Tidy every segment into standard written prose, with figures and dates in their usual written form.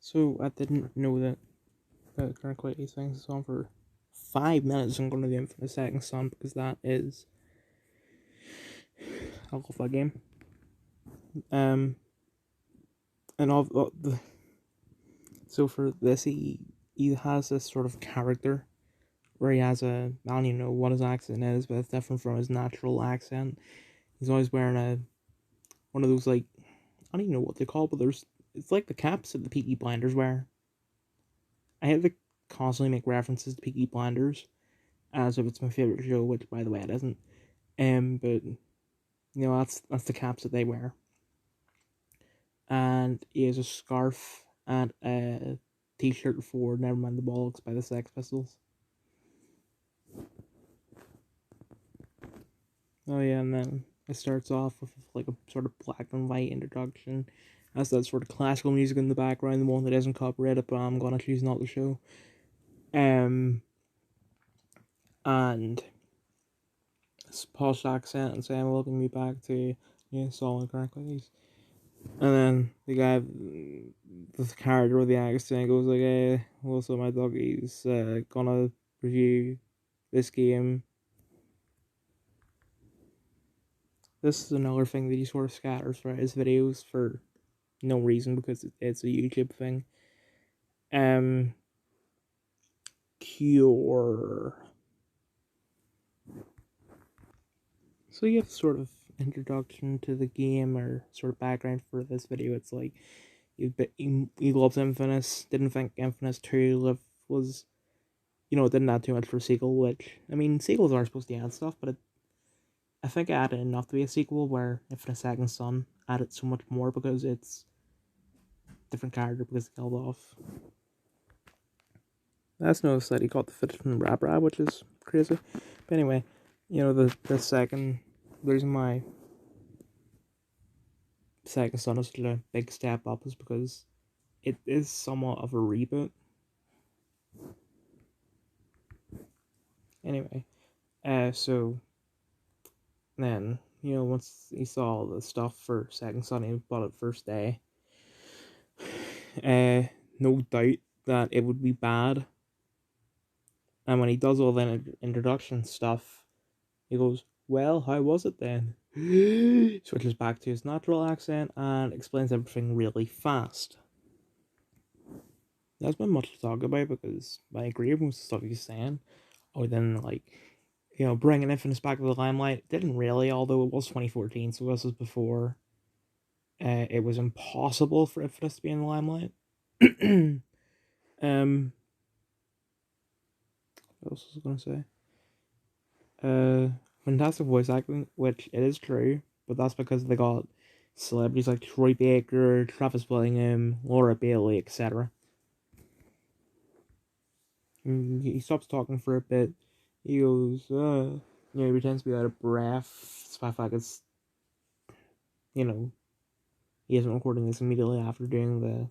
So I didn't know that the current quality things is on for 5 minutes. I'm going to do Infinite Second Son because that is I love that game. And all the so for this he has this sort of character where he has I don't even know what his accent is, but it's different from his natural accent. He's always wearing one of those, like, I don't even know what they call, but it's like the caps that the Peaky Blinders wear. I have to constantly make references to Peaky Blinders as if it's my favorite show, which by the way it isn't. But that's the caps that they wear, and he has a scarf and a t-shirt for Nevermind the Bollocks by the Sex Pistols. Oh yeah, and then it starts off with like a sort of black and white introduction. That's that sort of classical music in the background, the one that isn't copyrighted, but I'm gonna choose not to show. And posh accent and saying welcome me back to solid correctly. And then the guy, the character with the accent goes like, "Hey, what's up, my doggies? Gonna review this game." This is another thing that he sort of scatters throughout his videos for no reason because it's a YouTube thing. Cure. So you have sort of introduction to the game or sort of background for this video. It's like he loves Infamous. Didn't think Infamous 2 was, it didn't add too much for a sequel. Which, I mean, sequels are supposed to add stuff, but I think it added enough to be a sequel. Where Infinite Second Son added so much more because it's different character because they killed off. That's no study called the Fiction Rap Rap, which is crazy. But anyway, the second reason my Second Son is such a big step up is because it is somewhat of a reboot. Anyway, so then, once he saw all the stuff for Second Son, he bought it first day. No doubt that it would be bad. And when he does all the introduction stuff, he goes, "Well, how was it then?" Switches back to his natural accent and explains everything really fast. There's been much to talk about because I agree with most of the stuff he's saying. Or then, like, bringing Infamous back to the limelight. It didn't really, although it was 2014, so this was before it was impossible for Infamous to be in the limelight. What else was I going to say? Fantastic voice acting, which it is true, but that's because they got celebrities like Troy Baker, Travis Willingham, Laura Bailey, etc. He stops talking for a bit. He goes, he pretends to be out of breath. It's like it's, he isn't recording this immediately after doing the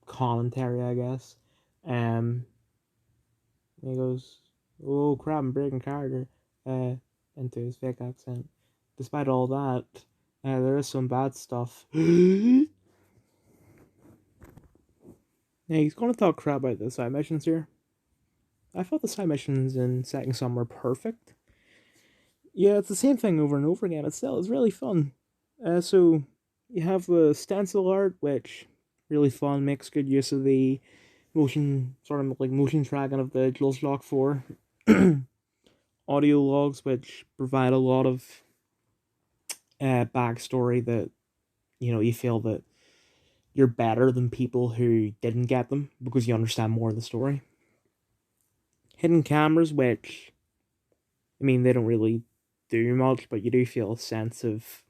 commentary, I guess. He goes, "Oh crap, I'm breaking character," into his fake accent. Despite all that, there is some bad stuff. Yeah, he's gonna talk crap about the side missions here. I thought the side missions in Second Son were perfect. Yeah, it's the same thing over and over again, but still, it's really fun. So you have the stencil art, which really fun, makes good use of the motion tracking of the DualShock 4. Audio logs, which provide a lot of backstory that, you feel that you're better than people who didn't get them because you understand more of the story. Hidden cameras, which, I mean, they don't really do much, but you do feel a sense of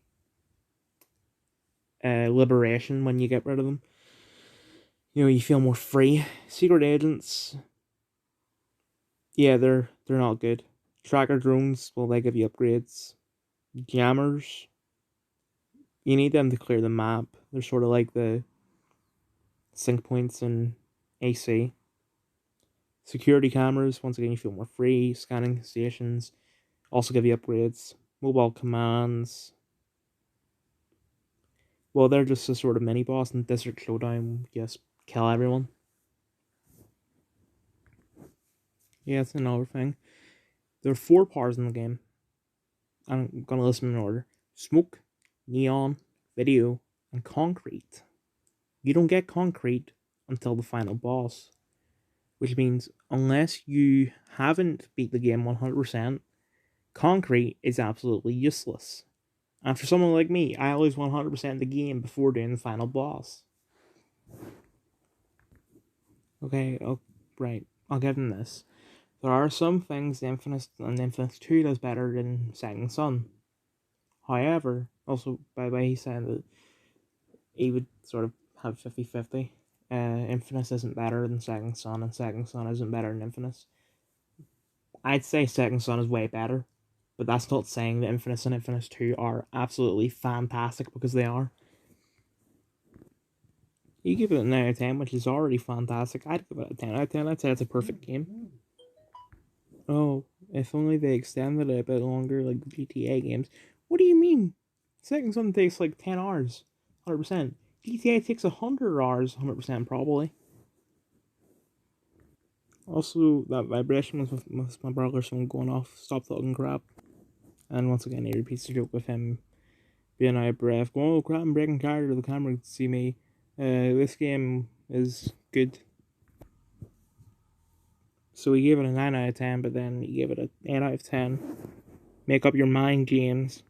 liberation when you get rid of them. You feel more free. Secret agents, yeah, they're not good. Tracker drones, well, they give you upgrades. Jammers, you need them to clear the map. They're sort of like the sync points in AC. Security cameras, once again, you feel more free. Scanning stations also give you upgrades. Mobile commands. Well, they're just a sort of mini boss, and District Showdown just kill everyone. Yeah, it's another thing. There are 4 powers in the game. I'm gonna list them in order: smoke, neon, video, and concrete. You don't get concrete until the final boss, which means unless you haven't beat the game 100%, concrete is absolutely useless. And for someone like me, I always 100% the game before doing the final boss. Okay, right, I'll give him this. There are some things Infamous and Infamous 2 does better than Second Son. However, also, by the way, he said that he would sort of have 50-50. Infamous isn't better than Second Son, and Second Son isn't better than Infamous. I'd say Second Son is way better, but that's not saying that Infamous and Infamous 2 are absolutely fantastic, because they are. You give it a 9 out of 10, which is already fantastic. I'd give it a 10 out of 10. I'd say it's a perfect game. Oh, if only they extended it a bit longer, like the GTA games. What do you mean? Second Son takes like 10 hours, 100%. GTA takes 100 hours, 100% probably. Also, that vibration was with my brother's phone going off. Stop talking crap. And once again, he repeats the joke with him being out of breath. Going, oh crap, I'm breaking character, the camera can see me. This game is good. So he gave it a 9 out of 10, but then he gave it a 8 out of 10. Make up your mind, James.